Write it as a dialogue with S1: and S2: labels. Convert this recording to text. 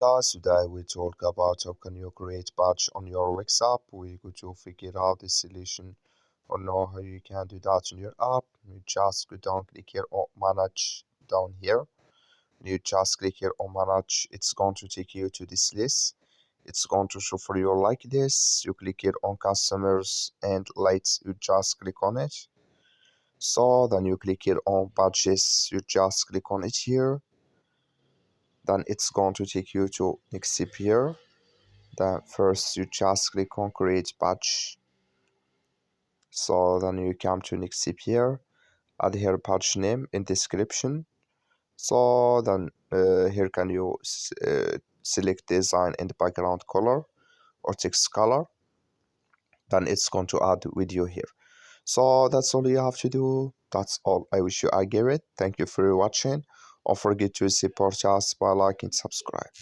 S1: Guys, today we talk about how can you create badge on your Wix app. We go to figure out the solution or know how you can do that in your app. You just go down, click here on manage down here. You just click here on manage. It's going to take you to this list. It's going to show for you like this. You click here on customers and lights. You just click on it. So then you click here on badges. You just click on it here. Then it's going to take you to next step here. Then first you just click on create patch. So then you come to next step here, add here patch name in description. So then here can you select design and background color or text color. Then it's going to add video here. So that's all you have to do. That's all. I wish you I get it. Thank you for watching. Don't forget to support us by liking and subscribe.